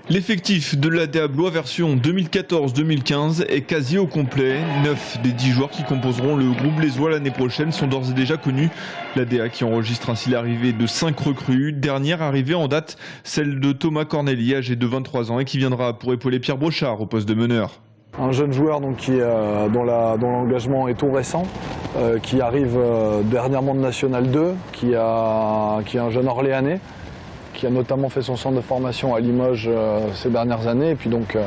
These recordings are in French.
L'effectif de l'ADA Blois version 2014-2015 est quasi au complet. 9 des 10 joueurs qui composeront le groupe blésois l'année prochaine sont d'ores et déjà connus. L'ADA qui enregistre ainsi l'arrivée de 5 recrues. Dernière arrivée en date, celle de Thomas Corneli, âgé de 23 ans et qui viendra pour épauler Pierre Brochard au poste de meneur. Un jeune joueur donc, dont l'engagement est tout récent, qui arrive dernièrement de National 2, qui est un jeune Orléanais, qui a notamment fait son centre de formation à Limoges ces dernières années. Et puis donc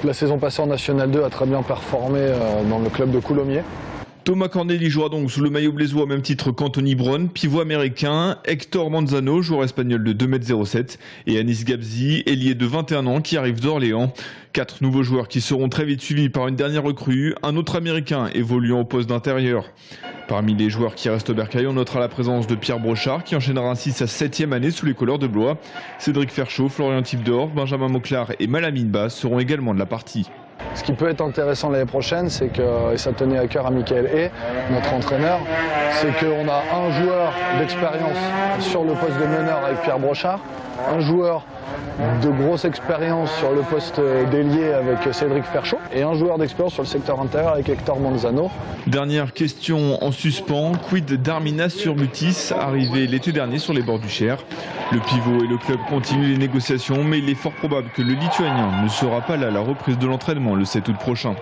la saison passée en National 2 a très bien performé dans le club de Coulommiers. Thomas Corneli jouera donc sous le maillot blésois au même titre qu'Anthony Brown, pivot américain, Hector Manzano, joueur espagnol de 2,07 m et Anis Gabzi, ailier de 21 ans qui arrive d'Orléans. 4 nouveaux joueurs qui seront très vite suivis par une dernière recrue, un autre américain évoluant au poste d'intérieur. Parmi les joueurs qui restent au bercail, on notera la présence de Pierre Brochard qui enchaînera ainsi sa 7e année sous les couleurs de Blois. Cédric Ferchaud, Florian Thibdor, Benjamin Mauclar et Malamine Bass seront également de la partie. Ce qui peut être intéressant l'année prochaine, c'est que, et ça tenait à cœur à Michael Hay, notre entraîneur, c'est qu'on a un joueur d'expérience sur le poste de meneur avec Pierre Brochard, un joueur de grosse expérience sur le poste d'ailier avec Cédric Ferchaud et un joueur d'expérience sur le secteur intérieur avec Hector Manzano. Dernière question en suspens, quid d'Arminas Surmutis, arrivé l'été dernier sur les bords du Cher. Le pivot et le club continuent les négociations, mais il est fort probable que le Lituanien ne sera pas là à la reprise de l'entraînement le 7 août prochain.